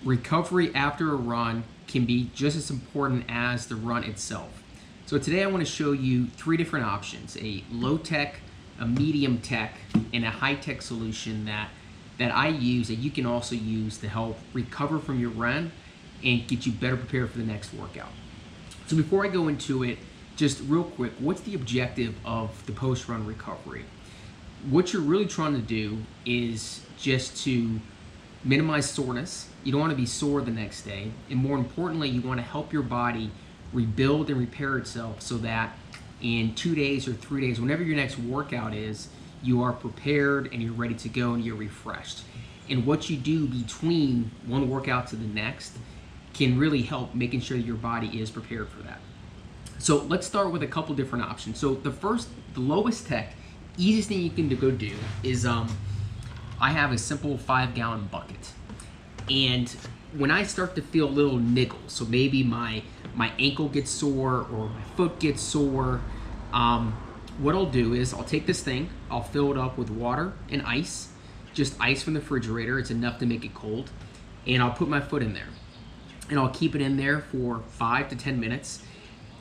recovery after a run can be just as important as the run itself. So today I want to show you 3 different options: a low-tech, a medium-tech, and a high-tech solution that I use that you can also use to help recover from your run and get you better prepared for the next workout. So before I go into it, just real quick, what's the objective of the post-run recovery? What you're really trying to do is just to minimize soreness. You don't want to be sore the next day, and more importantly, you want to help your body rebuild and repair itself so that in 2 days or 3 days, whenever your next workout is, you are prepared and you're ready to go and you're refreshed. And what you do between one workout to the next can really help making sure that your body is prepared for that. So let's start with a couple different options. So the lowest tech, easiest thing you can go do is I have a simple 5-gallon bucket. And when I start to feel little niggles, so maybe my ankle gets sore or my foot gets sore, what I'll do is I'll take this thing, I'll fill it up with water and ice, just ice from the refrigerator. It's enough to make it cold. And I'll put my foot in there. And I'll keep it in there for 5 to 10 minutes.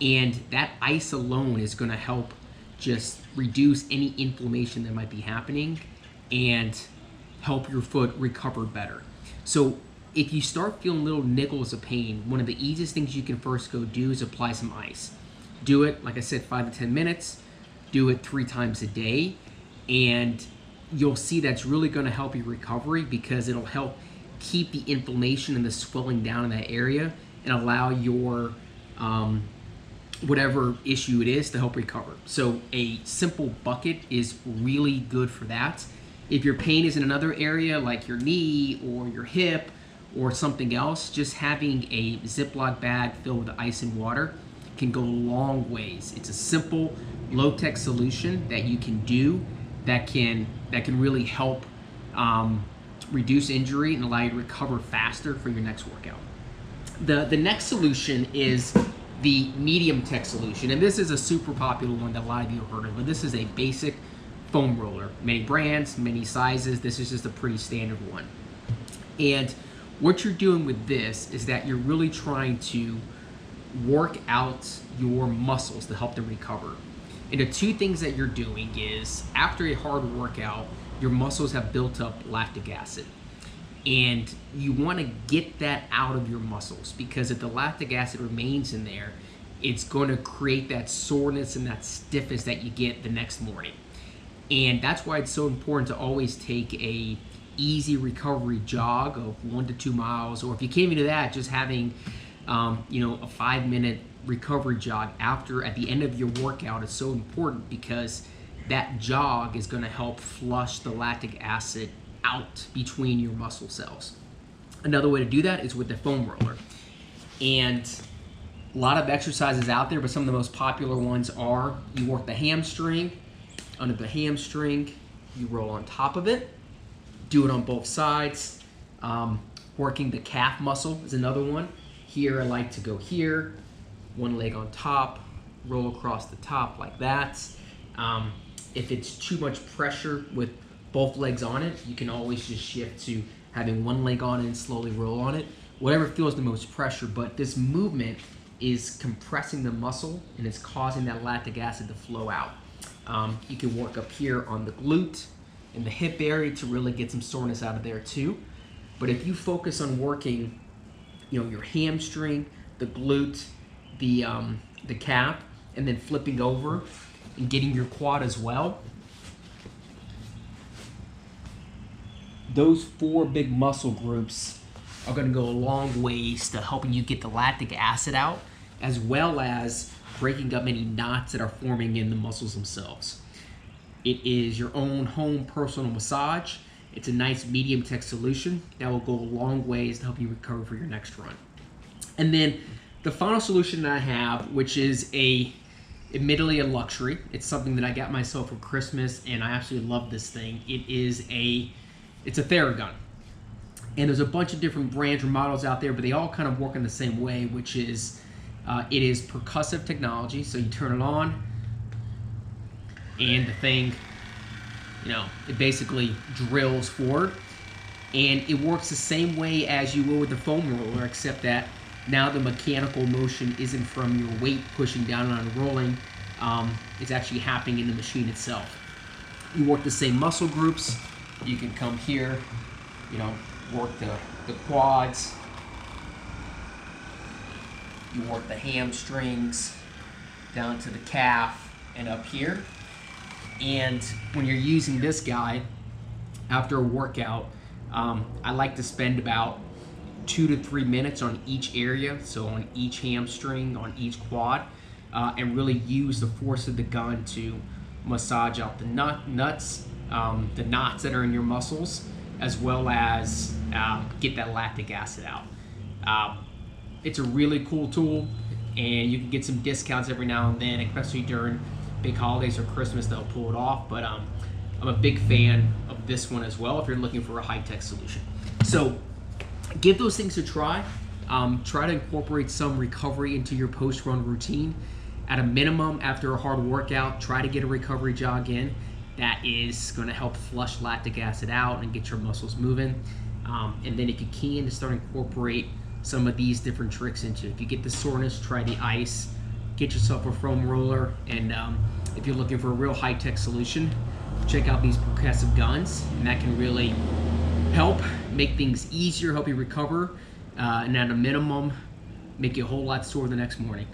And that ice alone is going to help just reduce any inflammation that might be happening and help your foot recover better. So if you start feeling little niggles of pain, one of the easiest things you can first go do is apply some ice. Do it, like I said, 5 to 10 minutes. Do it 3 times a day. And you'll see that's really going to help your recovery because it'll help keep the inflammation and the swelling down in that area and allow your whatever issue it is to help recover. So a simple bucket is really good for that. If your pain is in another area like your knee or your hip or something else, just having a Ziploc bag filled with ice and water can go a long ways. It's a simple, low-tech solution that you can do that can really help reduce injury and allow you to recover faster for your next workout. The next solution is the medium tech solution, and this is a super popular one that a lot of you have heard of, but this is a basic foam roller. Many brands, many sizes. This is just a pretty standard one. And what you're doing with this is that you're really trying to work out your muscles to help them recover. And the 2 things that you're doing is, after a hard workout, your muscles have built up lactic acid. And you want to get that out of your muscles, because if the lactic acid remains in there, it's going to create that soreness and that stiffness that you get the next morning. And that's why it's so important to always take a easy recovery jog of 1 to 2 miles, or if you can't even do that, just having a 5-minute recovery jog at the end of your workout is so important, because that jog is going to help flush the lactic acid out between your muscle cells. Another way to do that is with the foam roller. And a lot of exercises out there, but some of the most popular ones are, you work the hamstring. Under the hamstring, you roll on top of it. Do it on both sides. Working the calf muscle is another one. Here I like to go here, one leg on top, roll across the top like that. If it's too much pressure with both legs on it, you can always just shift to having one leg on it and slowly roll on it. Whatever feels the most pressure, but this movement is compressing the muscle and it's causing that lactic acid to flow out. You can work up here on the glute and the hip area to really get some soreness out of there too. But if you focus on working, your hamstring, the glute, the calf, and then flipping over and getting your quad as well, those 4 big muscle groups are going to go a long ways to helping you get the lactic acid out, as well as breaking up any knots that are forming in the muscles themselves. It is your own home personal massage. It's a nice medium tech solution that will go a long ways to help you recover for your next run. And then the final solution that I have, which is admittedly a luxury. It's something that I got myself for Christmas, and I absolutely love this thing. It's a Theragun. And there's a bunch of different brands or models out there, but they all kind of work in the same way, which is it is percussive technology. So you turn it on, and the thing, it basically drills forward. And it works the same way as you will with the foam roller, except that now the mechanical motion isn't from your weight pushing down on and rolling. It's actually happening in the machine itself. You work the same muscle groups. You can come here, work the quads. You work the hamstrings down to the calf and up here. And when you're using this guy after a workout, I like to spend about 2 to 3 minutes on each area, so on each hamstring, on each quad, and really use the force of the gun to massage out the nuts, the knots that are in your muscles, as well as get that lactic acid out. It's a really cool tool, and you can get some discounts every now and then, especially during big holidays or Christmas. They'll pull it off, but I'm a big fan of this one as well if you're looking for a high-tech solution. So give those things a try. Try to incorporate some recovery into your post-run routine. At a minimum, after a hard workout, try to get a recovery jog in. That is going to help flush lactic acid out and get your muscles moving. And then if you can, to start incorporate some of these different tricks into it. If you get the soreness, try the ice. Get yourself a foam roller. And if you're looking for a real high-tech solution, check out these percussive guns, and that can really help make things easier, help you recover, and at a minimum, make you a whole lot sore the next morning.